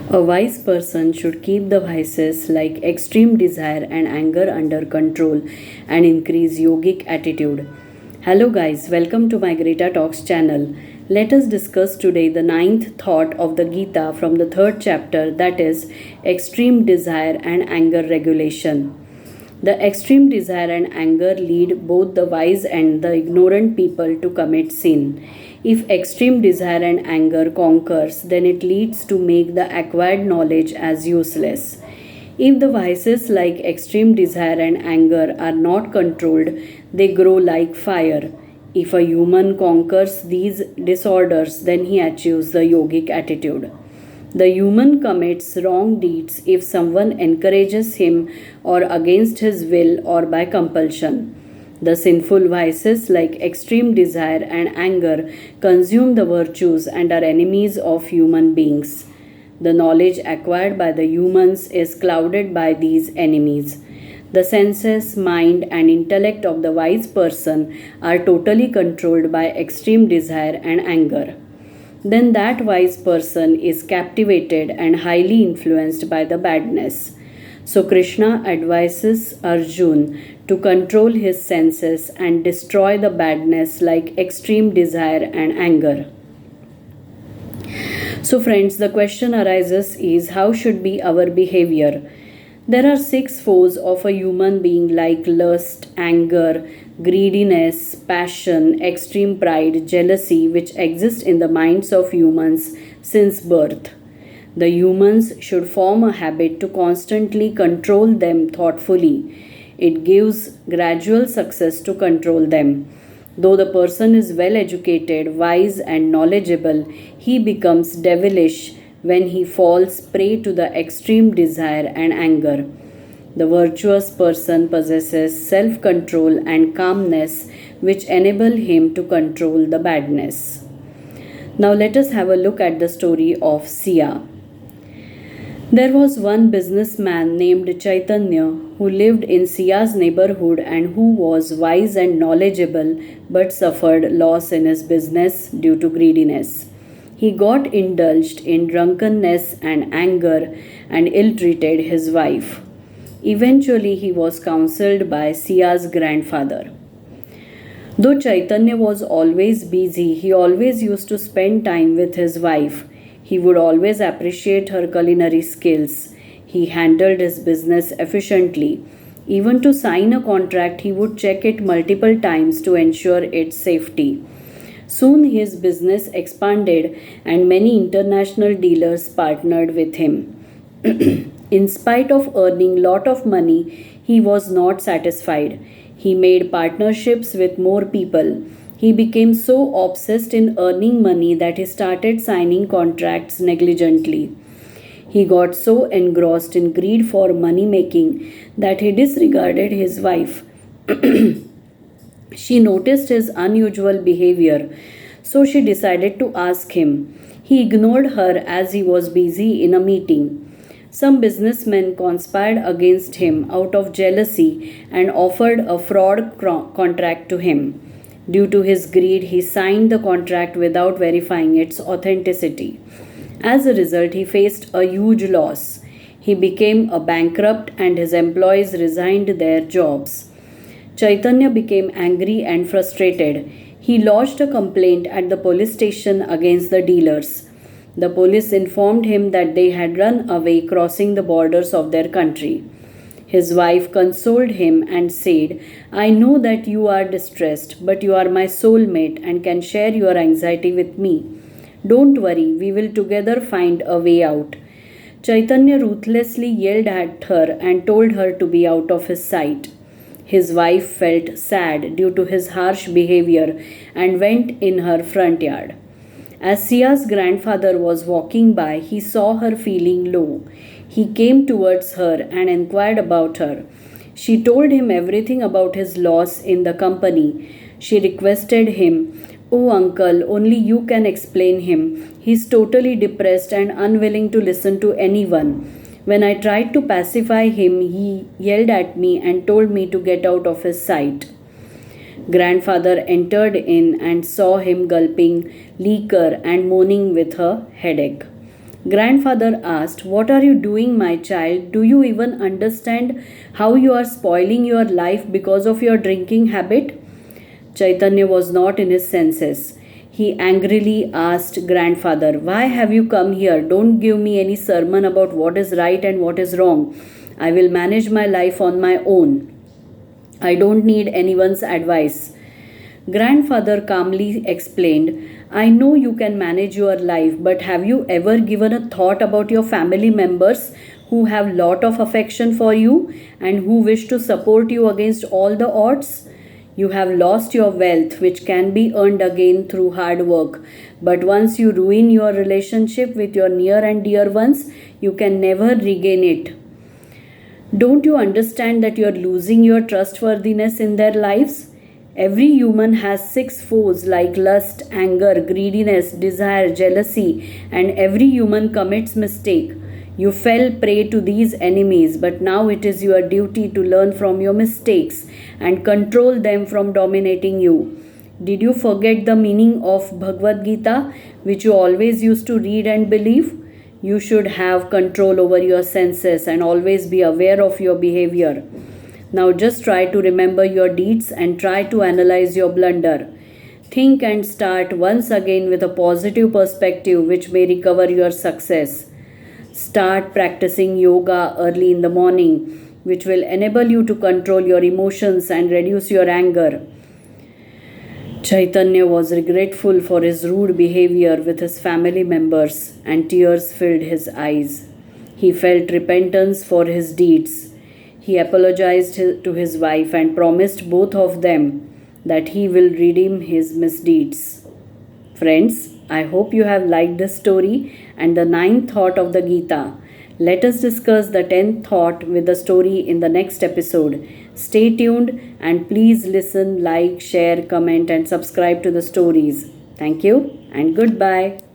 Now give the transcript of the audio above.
A wise person should keep the vices like extreme desire and anger under control and increase yogic attitude. Hello, guys, welcome to my Greta Talks channel. Let us discuss today the ninth thought of the Gita from the third chapter, that is, extreme desire and anger regulation. The extreme desire and anger lead both the wise and the ignorant people to commit sin. If extreme desire and anger conquers, then it leads to make the acquired knowledge as useless. If the vices like extreme desire and anger are not controlled, they grow like fire. If a human conquers these disorders, then he achieves the yogic attitude. The human commits wrong deeds if someone encourages him or against his will or by compulsion. The sinful vices like extreme desire and anger consume the virtues and are enemies of human beings. The knowledge acquired by the humans is clouded by these enemies. The senses, mind, and intellect of the wise person are totally controlled by extreme desire and anger. Then that wise person is captivated and highly influenced by the badness. So Krishna advises Arjun to control his senses and destroy the badness like extreme desire and anger. So friends, the question arises is how should be our behavior? There are 6 foes of a human being like lust, anger, greediness, passion, extreme pride, jealousy, which exist in the minds of humans since birth. The humans should form a habit to constantly control them thoughtfully. It gives gradual success to control them. Though the person is well educated, wise, and knowledgeable, he becomes devilish when he falls prey to the extreme desire and anger. The virtuous person possesses self-control and calmness which enable him to control the badness. Now let us have a look at the story of Sia. There was one businessman named Chaitanya who lived in Sia's neighborhood and who was wise and knowledgeable but suffered loss in his business due to greediness. He got indulged in drunkenness and anger and ill-treated his wife. Eventually, he was counseled by Sia's grandfather. Though Chaitanya was always busy, he always used to spend time with his wife. He would always appreciate her culinary skills. He handled his business efficiently. Even to sign a contract, he would check it multiple times to ensure its safety. Soon his business expanded and many international dealers partnered with him. In spite of earning lot of money, he was not satisfied. He made partnerships with more people. He became so obsessed in earning money that he started signing contracts negligently. He got so engrossed in greed for money making that he disregarded his wife. She noticed his unusual behavior, so she decided to ask him. He ignored her as he was busy in a meeting. Some businessmen conspired against him out of jealousy and offered a fraud contract to him. Due to his greed, he signed the contract without verifying its authenticity. As a result, he faced a huge loss. He became a bankrupt and his employees resigned their jobs. Chaitanya became angry and frustrated. He lodged a complaint at the police station against the dealers. The police informed him that they had run away crossing the borders of their country. His wife consoled him and said, "I know that you are distressed, but you are my soulmate and can share your anxiety with me. Don't worry, we will together find a way out." Chaitanya ruthlessly yelled at her and told her to be out of his sight. His wife felt sad due to his harsh behavior and went in her front yard. As Sia's grandfather was walking by, he saw her feeling low. He came towards her and inquired about her. She told him everything about his loss in the company. She requested him, "Oh uncle, only you can explain him. He is totally depressed and unwilling to listen to anyone. When I tried to pacify him, he yelled at me and told me to get out of his sight." Grandfather entered in and saw him gulping liquor and moaning with a headache. Grandfather asked, "What are you doing, my child? Do you even understand how you are spoiling your life because of your drinking habit?" Chaitanya was not in his senses. He angrily asked Grandfather, "Why have you come here? Don't give me any sermon about what is right and what is wrong. I will manage my life on my own. I don't need anyone's advice." Grandfather calmly explained, "I know you can manage your life, but have you ever given a thought about your family members who have lot of affection for you and who wish to support you against all the odds? You have lost your wealth, which can be earned again through hard work. But once you ruin your relationship with your near and dear ones, you can never regain it. Don't you understand that you are losing your trustworthiness in their lives? Every human has 6 foes like lust, anger, greediness, desire, jealousy, and every human commits mistake. You fell prey to these enemies, but now it is your duty to learn from your mistakes and control them from dominating you. Did you forget the meaning of Bhagvadgita, which you always used to read and believe? You should have control over your senses and always be aware of your behavior. Now just try to remember your deeds and try to analyze your blunder. Think and start once again with a positive perspective which may recover your success. Start practicing yoga early in the morning, which will enable you to control your emotions and reduce your anger. Chaitanya was regretful for his rude behavior with his family members, and tears filled his eyes. He felt repentance for his deeds. He apologized to his wife and promised both of them that he will redeem his misdeeds. Friends, I hope you have liked this story and the 9th thought of the Gita. Let us discuss the 10th thought with the story in the next episode. Stay tuned and please listen, like, share, comment, and subscribe to the stories. Thank you and goodbye.